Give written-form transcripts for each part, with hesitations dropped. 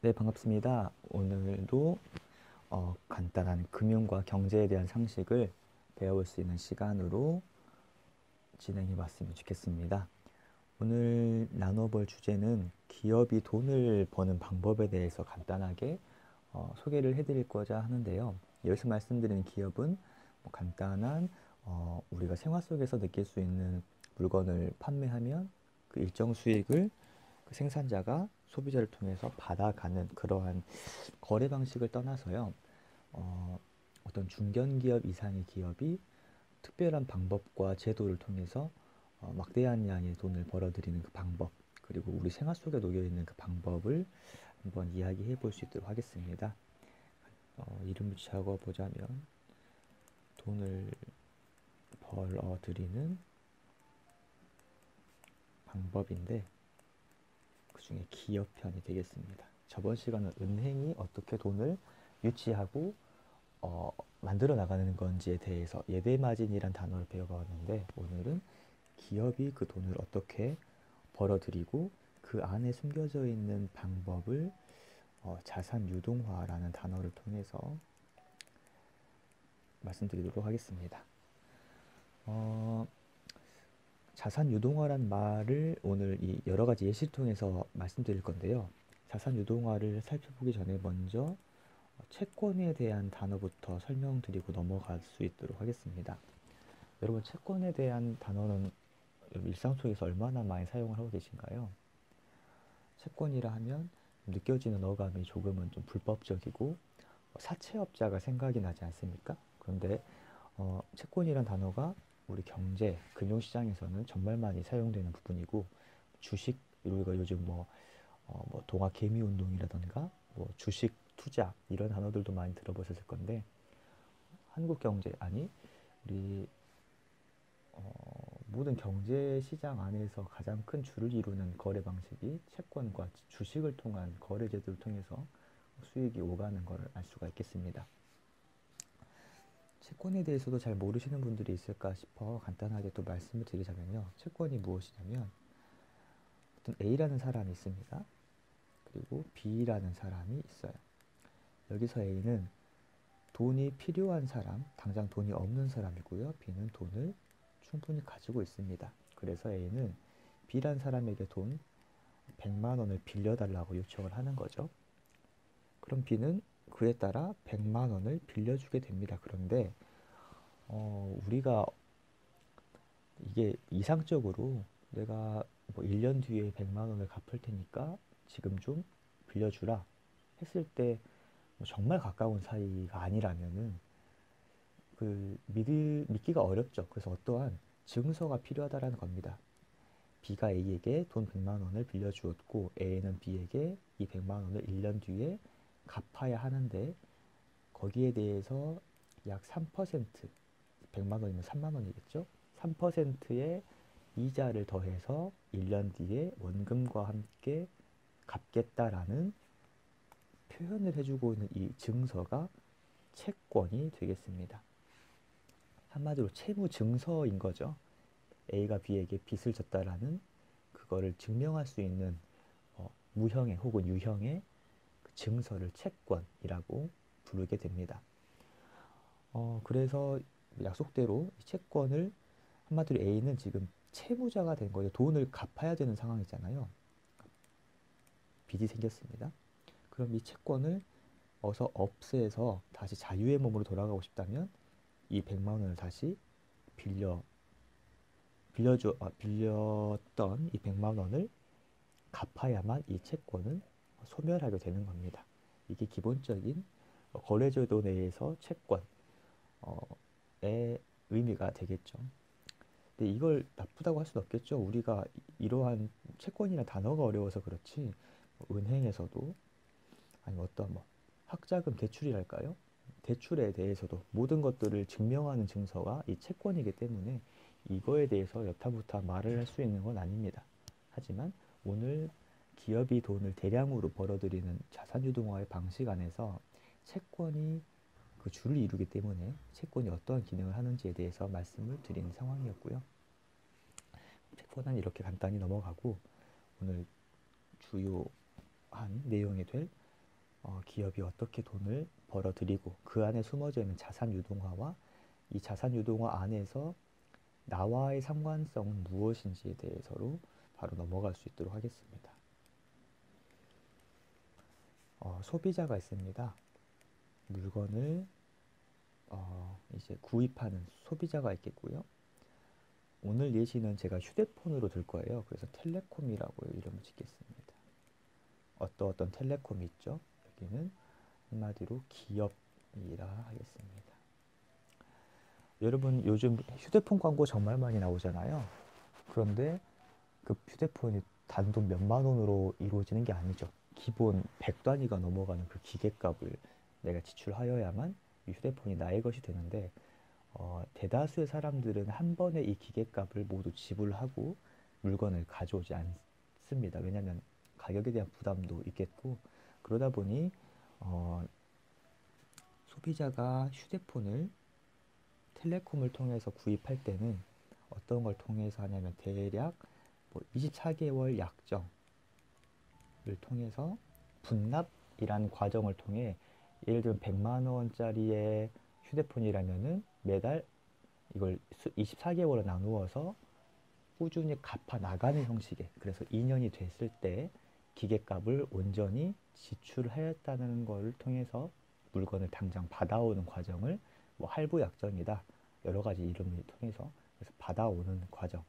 네, 반갑습니다. 오늘도 간단한 금융과 경제에 대한 상식을 배워볼 수 있는 시간으로 진행해 봤으면 좋겠습니다. 오늘 나눠볼 주제는 기업이 돈을 버는 방법에 대해서 간단하게 소개를 해드리고자 하는데요. 여기서 말씀드리는 기업은 간단한 우리가 생활 속에서 느낄 수 있는 물건을 판매하면 그 일정 수익을 그 생산자가 소비자를 통해서 받아가는 그러한 거래 방식을 떠나서요. 어떤 중견기업 이상의 기업이 특별한 방법과 제도를 통해서 막대한 양의 돈을 벌어들이는 그 방법, 그리고 우리 생활 속에 놓여 있는 그 방법을 한번 이야기해 볼 수 있도록 하겠습니다. 이름을 적어 보자면 돈을 벌어들이는 방법인데 그 중에 기업 편이 되겠습니다. 저번 시간은 은행이 어떻게 돈을 유치하고 만들어 나가는 건지에 대해서 예대마진이란 단어를 배워봤는데, 오늘은 기업이 그 돈을 어떻게 벌어들이고 그 안에 숨겨져 있는 방법을 자산 유동화라는 단어를 통해서 말씀드리도록 하겠습니다. 자산 유동화란 말을 오늘 이 여러 가지 예시를 통해서 말씀드릴 건데요. 자산 유동화를 살펴보기 전에 먼저 채권에 대한 단어부터 설명드리고 넘어갈 수 있도록 하겠습니다. 여러분, 채권에 대한 단어는 일상 속에서 얼마나 많이 사용을 하고 계신가요? 채권이라 하면 느껴지는 어감이 조금은 좀 불법적이고 사채업자가 생각이 나지 않습니까? 그런데 채권이란 단어가 우리 경제, 금융시장에서는 정말 많이 사용되는 부분이고, 주식, 우리가 요즘 뭐 동학 개미 운동이라던가 뭐 주식 투자 이런 단어들도 많이 들어보셨을 건데, 한국 경제, 아니 우리 모든 경제 시장 안에서 가장 큰 줄을 이루는 거래 방식이 채권과 주식을 통한 거래 제도를 통해서 수익이 오가는 것을 알 수가 있겠습니다. 채권에 대해서도 잘 모르시는 분들이 있을까 싶어 간단하게 또 말씀을 드리자면요. 채권이 무엇이냐면, 어떤 A라는 사람이 있습니다. 그리고 B라는 사람이 있어요. 여기서 A는 돈이 필요한 사람, 당장 돈이 없는 사람이고요. B는 돈을 충분히 가지고 있습니다. 그래서 A는 B란 사람에게 돈 100만 원을 빌려달라고 요청을 하는 거죠. 그럼 B는 그에 따라 100만 원을 빌려주게 됩니다. 그런데 우리가 이게 이상적으로 내가 뭐 1년 뒤에 100만 원을 갚을 테니까 지금 좀 빌려주라 했을 때뭐 정말 가까운 사이가 아니라면은 믿기가 어렵죠. 그래서 어떠한 증서가 필요하다라는 겁니다. B가 A에게 돈 100만 원을 빌려주었고 A는 B에게 이 100만 원을 1년 뒤에 갚아야 하는데, 거기에 대해서 약 3%, 100만 원이면 3만 원이겠죠? 3%의 이자를 더해서 1년 뒤에 원금과 함께 갚겠다라는 표현을 해주고 있는 이 증서가 채권이 되겠습니다. 한마디로 채무 증서인 거죠. A가 B에게 빚을 졌다라는 그거를 증명할 수 있는 무형의 혹은 유형의 그 증서를 채권이라고 부르게 됩니다. 그래서 약속대로 이 채권을, 한마디로 A는 지금 채무자가 된 거예요. 돈을 갚아야 되는 상황이잖아요. 빚이 생겼습니다. 그럼 이 채권을 어서 없애서 다시 자유의 몸으로 돌아가고 싶다면 이 100만 원을 다시 빌렸던 이 100만 원을 갚아야만 이 채권을 소멸하게 되는 겁니다. 이게 기본적인 거래제도 내에서 채권의 의미가 되겠죠. 근데 이걸 나쁘다고 할 수는 없겠죠. 우리가 이러한 채권이라는 단어가 어려워서 그렇지, 은행에서도 아니면 어떤 학자금 대출이랄까요? 대출에 대해서도 모든 것들을 증명하는 증서가 이 채권이기 때문에 이거에 대해서 여타부타 말을 할 수 있는 건 아닙니다. 하지만 오늘 기업이 돈을 대량으로 벌어들이는 자산유동화의 방식 안에서 채권이 그 줄을 이루기 때문에 채권이 어떠한 기능을 하는지에 대해서 말씀을 드리는 상황이었고요. 채권은 이렇게 간단히 넘어가고, 오늘 주요한 내용이 될 기업이 어떻게 돈을 벌어들이고 그 안에 숨어져 있는 자산 유동화와 이 자산 유동화 안에서 나와의 상관성은 무엇인지에 대해서로 바로 넘어갈 수 있도록 하겠습니다. 소비자가 있습니다. 물건을 이제 구입하는 소비자가 있겠고요. 오늘 예시는 제가 휴대폰으로 들 거예요. 그래서 텔레콤이라고 이름을 짓겠습니다. 어떤 텔레콤이 있죠. 여기는 한마디로 기업이라 하겠습니다. 여러분 요즘 휴대폰 광고 정말 많이 나오잖아요. 그런데 그 휴대폰이 단돈 몇만 원으로 이루어지는 게 아니죠. 기본 100단위가 넘어가는 그 기계값을 내가 지출하여야만 이 휴대폰이 나의 것이 되는데 대다수의 사람들은 한 번에 이 기계값을 모두 지불하고 물건을 가져오지 않습니다. 왜냐하면 가격에 대한 부담도 있겠고 그러다 보니 소비자가 휴대폰을 텔레콤을 통해서 구입할 때는 어떤 걸 통해서 하냐면 대략 24개월 약정을 통해서 분납이라는 과정을 통해 예를 들면 100만 원짜리의 휴대폰이라면은 매달 이걸 24개월로 나누어서 꾸준히 갚아 나가는 형식의 그래서 2년이 됐을 때 기계값을 온전히 지출하였다는 걸 통해서 물건을 당장 받아오는 과정을 할부 약정이다 여러 가지 이름을 통해서 그래서 받아오는 과정이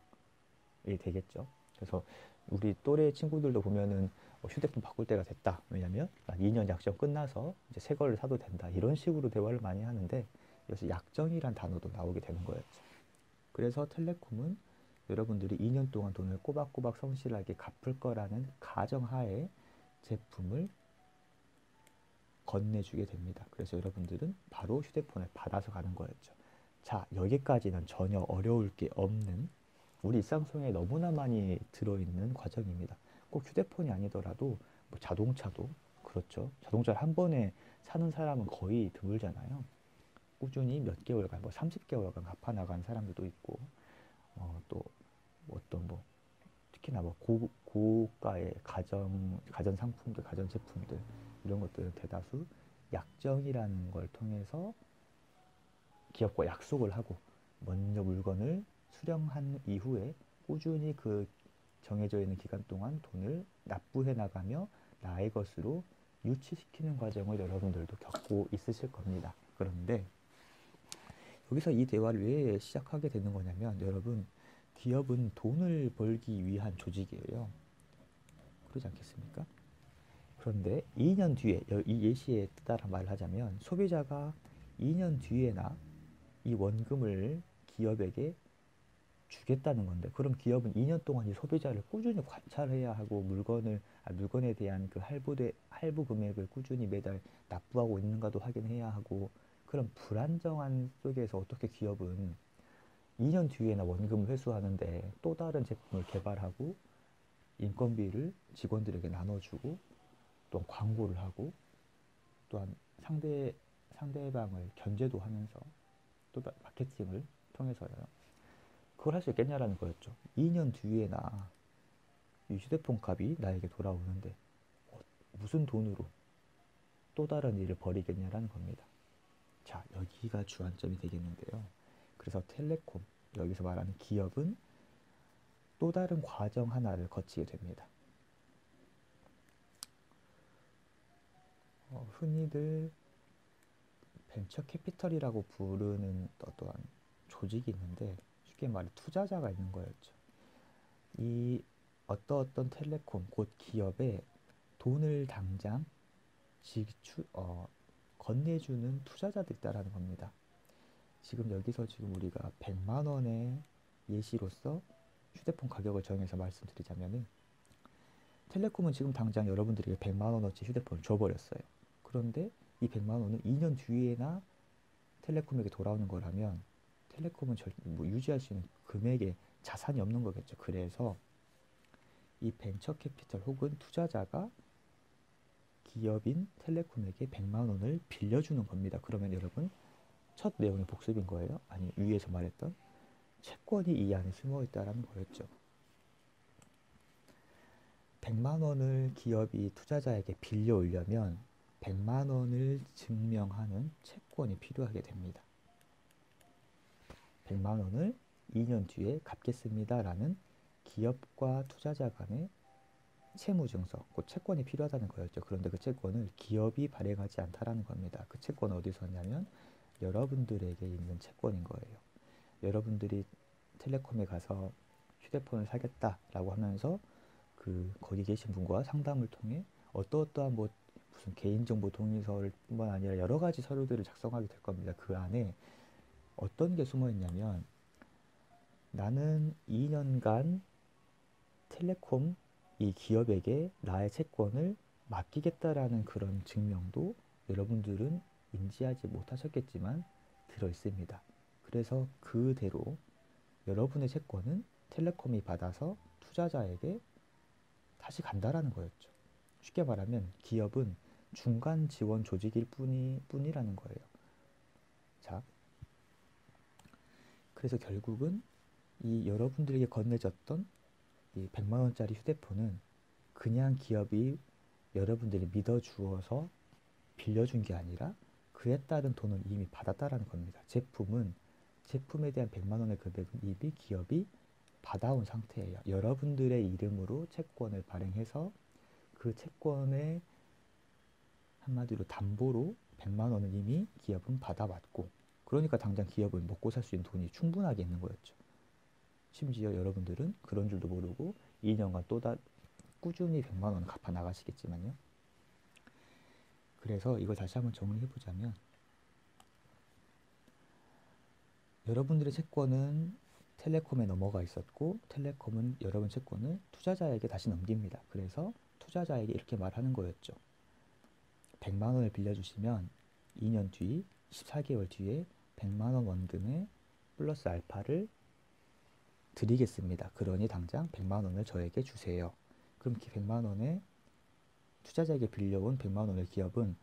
되겠죠. 그래서 우리 또래 친구들도 보면은 휴대폰 바꿀 때가 됐다. 왜냐면 2년 약정 끝나서 이제 새 거를 사도 된다. 이런 식으로 대화를 많이 하는데 여기서 약정이란 단어도 나오게 되는 거였죠. 그래서 텔레콤은 여러분들이 2년 동안 돈을 꼬박꼬박 성실하게 갚을 거라는 가정하에 제품을 건네주게 됩니다. 그래서 여러분들은 바로 휴대폰을 받아서 가는 거였죠. 자, 여기까지는 전혀 어려울 게 없는 우리 일상 속에 너무나 많이 들어있는 과정입니다. 꼭 휴대폰이 아니더라도 자동차도 그렇죠. 자동차를 한 번에 사는 사람은 거의 드물잖아요. 꾸준히 몇 개월간, 30개월간 갚아 나가는 사람들도 있고, 또 어떤 특히나 고가의 가전 상품들, 가전 제품들 이런 것들은 대다수 약정이라는 걸 통해서 기업과 약속을 하고 먼저 물건을 수령한 이후에 꾸준히 그 정해져 있는 기간 동안 돈을 납부해 나가며 나의 것으로 유치시키는 과정을 여러분들도 겪고 있으실 겁니다. 그런데 여기서 이 대화를 왜 시작하게 되는 거냐면 여러분 기업은 돈을 벌기 위한 조직이에요. 그러지 않겠습니까? 그런데 2년 뒤에 이 예시에 따라 말을 하자면 소비자가 2년 뒤에나 이 원금을 기업에게 주겠다는 건데 그럼 기업은 2년 동안 이 소비자를 꾸준히 관찰해야 하고 물건에 대한 그 할부 금액을 꾸준히 매달 납부하고 있는가도 확인해야 하고 그런 불안정한 속에서 어떻게 기업은 2년 뒤에나 원금을 회수하는데 또 다른 제품을 개발하고 인건비를 직원들에게 나눠주고 또 광고를 하고 또한 상대방을 견제도 하면서 또 마케팅을 통해서요. 그걸 할 수 있겠냐라는 거였죠. 2년 뒤에나 이 휴대폰 값이 나에게 돌아오는데 무슨 돈으로 또 다른 일을 벌이겠냐라는 겁니다. 자, 여기가 주안점이 되겠는데요. 그래서 텔레콤, 여기서 말하는 기업은 또 다른 과정 하나를 거치게 됩니다. 흔히들 벤처 캐피털이라고 부르는 어떠한 조직이 있는데 쉽게 말해 투자자가 있는 거였죠. 이 어떤 텔레콤 곧 기업에 돈을 당장 건네주는 투자자들이 있다라는 겁니다. 지금 여기서 우리가 100만 원의 예시로서 휴대폰 가격을 정해서 말씀드리자면은 텔레콤은 지금 당장 여러분들에게 100만 원어치 휴대폰을 줘버렸어요. 그런데 이 100만 원은 2년 뒤에나 텔레콤에게 돌아오는 거라면 텔레콤은 유지할 수 있는 금액의 자산이 없는 거겠죠. 그래서 이 벤처 캐피털 혹은 투자자가 기업인 텔레콤에게 100만 원을 빌려주는 겁니다. 그러면 여러분 첫 내용이 복습인 거예요. 아니 위에서 말했던 채권이 이 안에 숨어 있다라는 거였죠. 100만 원을 기업이 투자자에게 빌려 오려면 100만 원을 증명하는 채권이 필요하게 됩니다. 100만 원을 2년 뒤에 갚겠습니다라는 기업과 투자자 간의 채무증서, 그 채권이 필요하다는 거였죠. 그런데 그 채권을 기업이 발행하지 않다라는 겁니다. 그 채권은 어디서 왔냐면 여러분들에게 있는 채권인 거예요. 여러분들이 텔레콤에 가서 휴대폰을 사겠다라고 하면서 거기 계신 분과 상담을 통해 어떠어떠한 무슨 개인정보 동의서를 뿐만 아니라 여러 가지 서류들을 작성하게 될 겁니다. 그 안에 어떤 게 숨어 있냐면 나는 2년간 텔레콤 이 기업에게 나의 채권을 맡기겠다라는 그런 증명도 여러분들은 인지하지 못하셨겠지만 들어 있습니다. 그래서 그대로 여러분의 채권은 텔레콤이 받아서 투자자에게 다시 간다라는 거였죠. 쉽게 말하면 기업은 중간 지원 조직일 뿐이라는 거예요. 자, 그래서 결국은 이 여러분들에게 건네졌던 이 100만 원짜리 휴대폰은 그냥 기업이 여러분들이 믿어주어서 빌려준 게 아니라 그에 따른 돈을 이미 받았다라는 겁니다. 제품에 대한 100만 원의 금액은 이미 기업이 받아온 상태예요. 여러분들의 이름으로 채권을 발행해서 그 채권의 한마디로 담보로 100만 원을 이미 기업은 받아왔고, 그러니까 당장 기업은 먹고 살 수 있는 돈이 충분하게 있는 거였죠. 심지어 여러분들은 그런 줄도 모르고 2년간 꾸준히 100만 원을 갚아 나가시겠지만요. 그래서 이걸 다시 한번 정리해 보자면 여러분들의 채권은 텔레콤에 넘어가 있었고 텔레콤은 여러분 채권을 투자자에게 다시 넘깁니다. 그래서 투자자에게 이렇게 말하는 거였죠. 100만 원을 빌려주시면 2년 뒤 14개월 뒤에 100만 원 원금에 플러스 알파를 드리겠습니다. 그러니 당장 100만 원을 저에게 주세요. 그럼 100만 원에 투자자에게 빌려온 100만 원을 기업은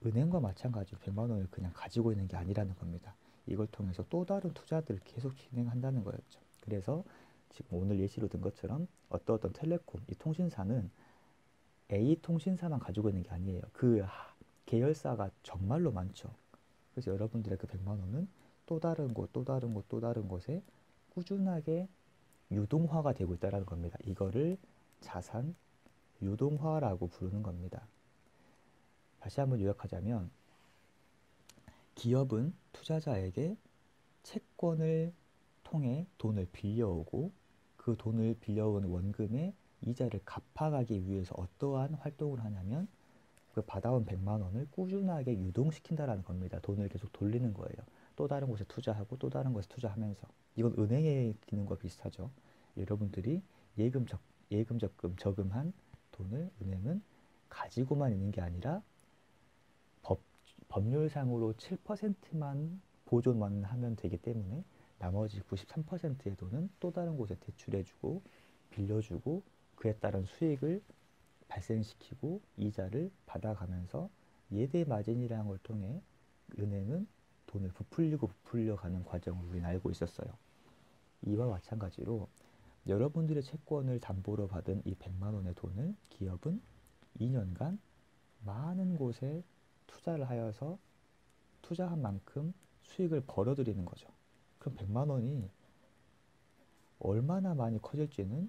은행과 마찬가지로 100만 원을 그냥 가지고 있는 게 아니라는 겁니다. 이걸 통해서 또 다른 투자들을 계속 진행한다는 거였죠. 그래서 지금 오늘 예시로 든 것처럼 어떤 텔레콤, 이 통신사는 A 통신사만 가지고 있는 게 아니에요. 그 계열사가 정말로 많죠. 그래서 여러분들의 그 100만 원은 또 다른 곳에 꾸준하게 유동화가 되고 있다는 겁니다. 이거를 자산 유동화라고 부르는 겁니다. 다시 한번 요약하자면 기업은 투자자에게 채권을 통해 돈을 빌려오고 그 돈을 빌려온 원금의 이자를 갚아가기 위해서 어떠한 활동을 하냐면 그 받아온 100만 원을 꾸준하게 유동시킨다라는 겁니다. 돈을 계속 돌리는 거예요. 또 다른 곳에 투자하고 또 다른 곳에 투자하면서. 이건 은행의 기능과 비슷하죠. 여러분들이 예금 적금 저금한 돈을 은행은 가지고만 있는 게 아니라 법률상으로 7%만 보존만 하면 되기 때문에 나머지 93%의 돈은 또 다른 곳에 대출해주고 빌려주고 그에 따른 수익을 발생시키고 이자를 받아가면서 예대 마진이라는 걸 통해 은행은 돈을 부풀려가는 과정을 우리는 알고 있었어요. 이와 마찬가지로 여러분들의 채권을 담보로 받은 이 100만 원의 돈을 기업은 2년간 많은 곳에 투자를 하여서 투자한 만큼 수익을 벌어들이는 거죠. 그럼 100만 원이 얼마나 많이 커질지는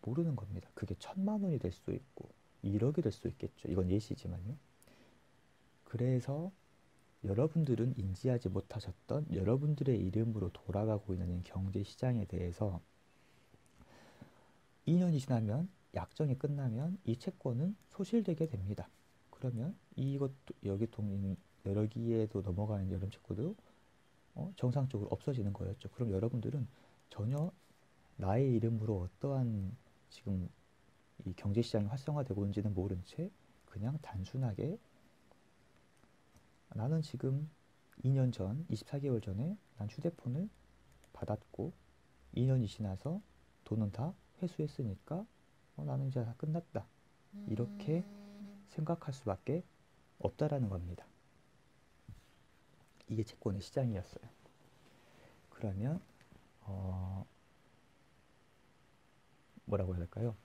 모르는 겁니다. 그게 1000만 원이 될 수도 있고 1억이 될 수도 있겠죠. 이건 예시지만요. 그래서 여러분들은 인지하지 못하셨던 여러분들의 이름으로 돌아가고 있는 경제 시장에 대해서 2년이 지나면 약정이 끝나면 이 채권은 소실되게 됩니다. 그러면 여기에도 넘어가는 여름 채권도 정상적으로 없어지는 거였죠. 그럼 여러분들은 전혀 나의 이름으로 어떠한 지금 이 경제시장이 활성화되고 있는지는 모른 채 그냥 단순하게 나는 지금 2년 전, 24개월 전에 난 휴대폰을 받았고 2년이 지나서 돈은 다 회수했으니까 나는 이제 다 끝났다. 이렇게 생각할 수밖에 없다라는 겁니다. 이게 채권의 시장이었어요. 그러면 뭐라고 해야 될까요?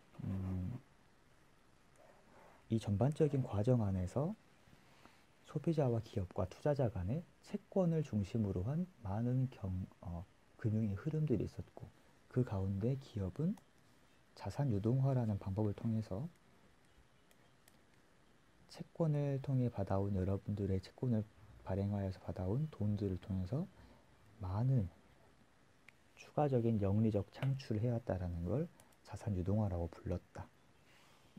이 전반적인 과정 안에서 소비자와 기업과 투자자 간의 채권을 중심으로 한 많은 금융의 흐름들이 있었고, 그 가운데 기업은 자산 유동화라는 방법을 통해서 채권을 통해 받아온 여러분들의 채권을 발행하여서 받아온 돈들을 통해서 많은 추가적인 영리적 창출을 해왔다라는 걸 자산 유동화라고 불렀다.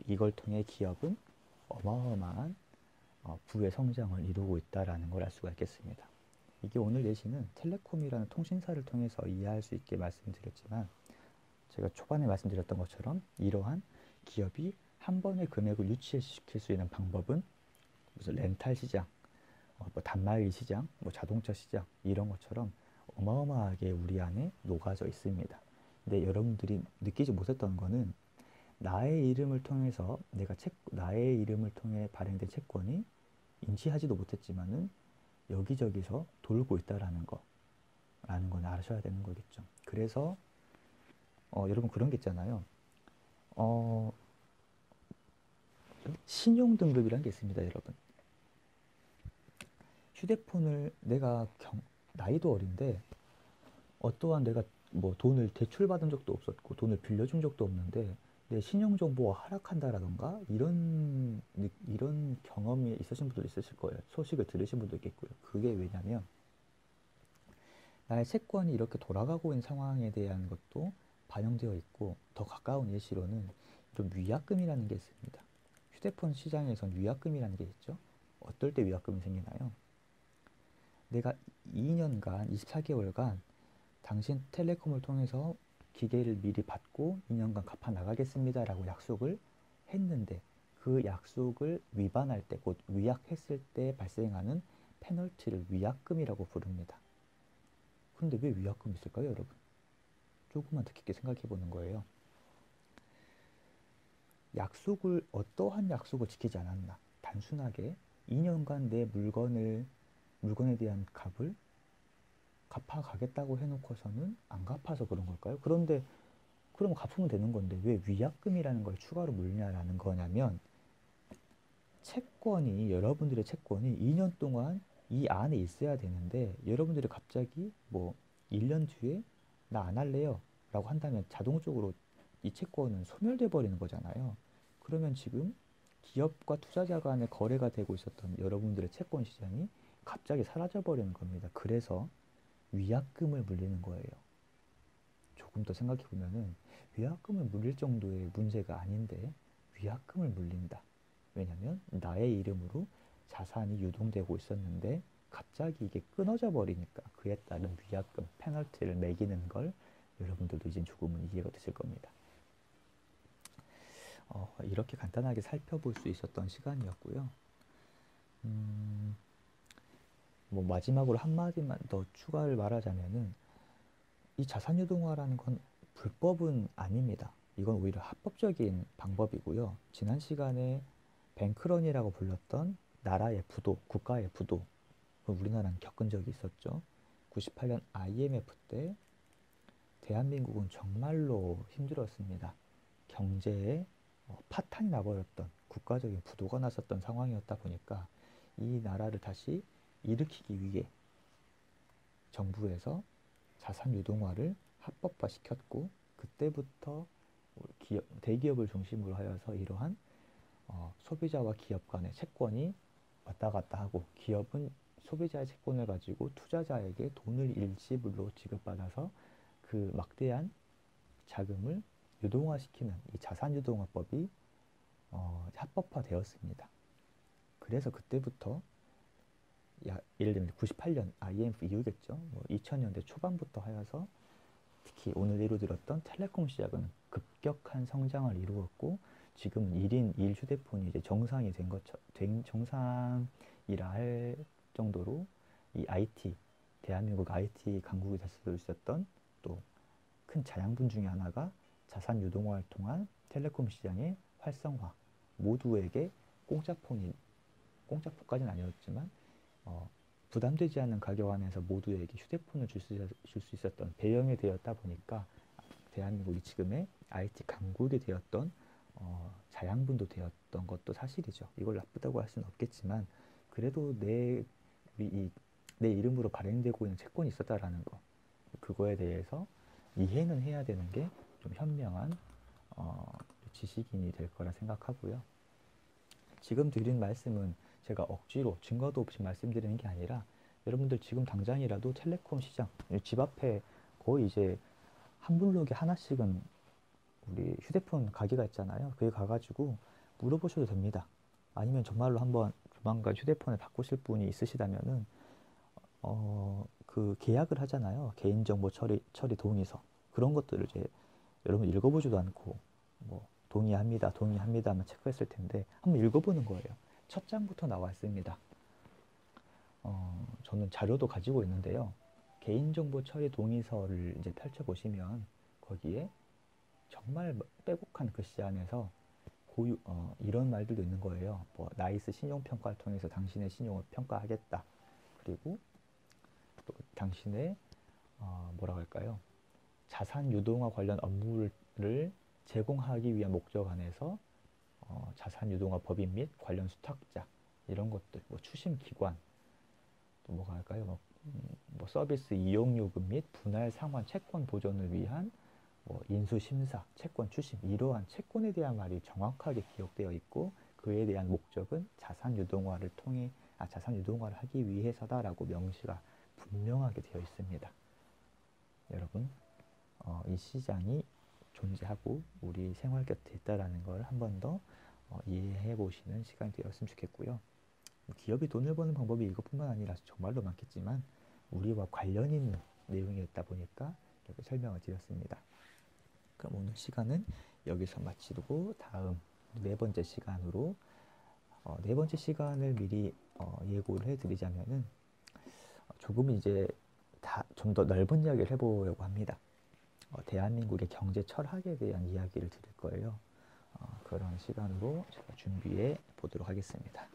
이걸 통해 기업은 어마어마한 부의 성장을 이루고 있다라는 걸 알 수가 있겠습니다. 이게 오늘 예시는 텔레콤이라는 통신사를 통해서 이해할 수 있게 말씀드렸지만, 제가 초반에 말씀드렸던 것처럼 이러한 기업이 한 번의 금액을 유치시킬 수 있는 방법은 무슨 렌탈 시장, 뭐 단말기 시장, 뭐 자동차 시장 이런 것처럼 어마어마하게 우리 안에 녹아져 있습니다. 근데 여러분들이 느끼지 못했던 거는 나의 이름을 통해서 나의 이름을 통해 발행된 채권이 인지하지도 못했지만은 여기저기서 돌고 있다라는 건 아셔야 되는 거겠죠. 그래서 여러분 그런 게 있잖아요. 신용등급이라는 게 있습니다, 여러분. 휴대폰을 나이도 어린데 어떠한 내가 뭐 돈을 대출받은 적도 없었고 돈을 빌려준 적도 없는데 내 신용정보가 하락한다라던가 이런 경험이 있으신 분도 있으실 거예요. 소식을 들으신 분도 있겠고요. 그게 왜냐면 나의 채권이 이렇게 돌아가고 있는 상황에 대한 것도 반영되어 있고, 더 가까운 예시로는 이런 위약금이라는 게 있습니다. 휴대폰 시장에선 위약금이라는 게 있죠. 어떨 때 위약금이 생기나요? 내가 2년간, 24개월간 당신 텔레콤을 통해서 기계를 미리 받고 2년간 갚아 나가겠습니다라고 약속을 했는데, 그 약속을 위반할 때, 곧 위약했을 때 발생하는 페널티를 위약금이라고 부릅니다. 그런데 왜 위약금이 있을까요, 여러분? 조금만 더 깊게 생각해 보는 거예요. 어떠한 약속을 지키지 않았나? 단순하게 2년간 내 물건에 대한 값을 갚아가겠다고 해놓고서는 안 갚아서 그런 걸까요? 그런데 그럼 갚으면 되는 건데 왜 위약금이라는 걸 추가로 물냐라는 거냐면, 여러분들의 채권이 2년 동안 이 안에 있어야 되는데 여러분들이 갑자기 뭐 1년 뒤에 나 안 할래요 라고 한다면 자동적으로 이 채권은 소멸돼 버리는 거잖아요. 그러면 지금 기업과 투자자 간의 거래가 되고 있었던 여러분들의 채권 시장이 갑자기 사라져 버리는 겁니다. 그래서 위약금을 물리는 거예요. 조금 더 생각해 보면은 위약금을 물릴 정도의 문제가 아닌데 위약금을 물린다. 왜냐면 나의 이름으로 자산이 유동되고 있었는데 갑자기 이게 끊어져 버리니까 그에 따른 위약금, 페널티를 매기는 걸 여러분들도 이제 조금은 이해가 되실 겁니다. 이렇게 간단하게 살펴볼 수 있었던 시간이었고요. 뭐 마지막으로 한마디만 더 추가를 말하자면은 이 자산유동화라는 건 불법은 아닙니다. 이건 오히려 합법적인 방법이고요. 지난 시간에 뱅크런이라고 불렀던 나라의 부도, 국가의 부도, 우리나라는 겪은 적이 있었죠. 98년 IMF 때 대한민국은 정말로 힘들었습니다. 경제에 파탄이 나버렸던 국가적인 부도가 났었던 상황이었다 보니까 이 나라를 다시 일으키기 위해 정부에서 자산 유동화를 합법화시켰고, 그때부터 대기업을 중심으로 하여서 이러한 소비자와 기업 간의 채권이 왔다 갔다 하고, 기업은 소비자의 채권을 가지고 투자자에게 돈을 일시불로 지급받아서 그 막대한 자금을 유동화시키는 이 자산유동화법이 합법화되었습니다. 그래서 그때부터 예를 들면 98년 IMF 이후겠죠. 뭐 2000년대 초반부터 하여서 특히 오늘 이루어들었던 텔레콤 시장은 급격한 성장을 이루었고, 지금은 1인 1 휴대폰이 이제 정상이 정상이라 할 정도로 이 대한민국 IT 강국이 될 수 있었던 또 큰 자양분 중에 하나가 자산 유동화를 통한 텔레콤 시장의 활성화, 모두에게 공짜폰까지는 아니었지만 부담되지 않는 가격 안에서 모두에게 휴대폰을 줄 수 있었던 배경이 되었다 보니까 대한민국이 지금의 IT 강국이 되었던 자양분도 되었던 것도 사실이죠. 이걸 나쁘다고 할 수는 없겠지만 그래도 내 이름으로 발행되고 있는 채권이 있었다라는 거, 그거에 대해서 이해는 해야 되는 게 좀 현명한 지식인이 될 거라 생각하고요. 지금 드린 말씀은 제가 억지로 증거도 없이 말씀드리는 게 아니라 여러분들 지금 당장이라도 텔레콤 시장 집 앞에 거의 이제 한 블록에 하나씩은 우리 휴대폰 가게가 있잖아요. 거기 가가지고 물어보셔도 됩니다. 아니면 정말로 한번 조만간 휴대폰을 바꾸실 분이 있으시다면은 그 계약을 하잖아요. 개인정보 처리 동의서, 그런 것들을 이제 여러분 읽어보지도 않고 뭐 동의합니다만 체크했을 텐데 한번 읽어보는 거예요. 첫 장부터 나와 있습니다. 저는 자료도 가지고 있는데요. 개인정보 처리 동의서를 이제 펼쳐보시면 거기에 정말 빼곡한 글씨 안에서 이런 말들도 있는 거예요. 뭐 나이스 신용평가를 통해서 당신의 신용을 평가하겠다. 그리고 또 당신의 뭐라고 할까요? 자산 유동화 관련 업무를 제공하기 위한 목적 안에서 자산 유동화 법인 및 관련 수탁자 이런 것들, 뭐 추심 기관, 또 뭐가 할까요? 뭐 서비스 이용 요금 및 분할 상환 채권 보존을 위한 뭐 인수 심사, 채권 추심, 이러한 채권에 대한 말이 정확하게 기억되어 있고 그에 대한 목적은 자산 유동화를 하기 위해서다라고 명시가 분명하게 되어 있습니다. 여러분, 이 시장이 존재하고 우리 생활 곁에 있다라는 걸 한 번 더 이해해 보시는 시간이 되었으면 좋겠고요. 기업이 돈을 버는 방법이 이것뿐만 아니라 정말로 많겠지만 우리와 관련 있는 내용이었다 보니까 이렇게 설명을 드렸습니다. 그럼 오늘 시간은 여기서 마치고 다음 네 번째 시간으로 네 번째 시간을 미리 예고를 해드리자면은 조금 이제 좀 더 넓은 이야기를 해보려고 합니다. 대한민국의 경제 철학에 대한 이야기를 드릴 거예요. 그런 시간으로 제가 준비해 보도록 하겠습니다.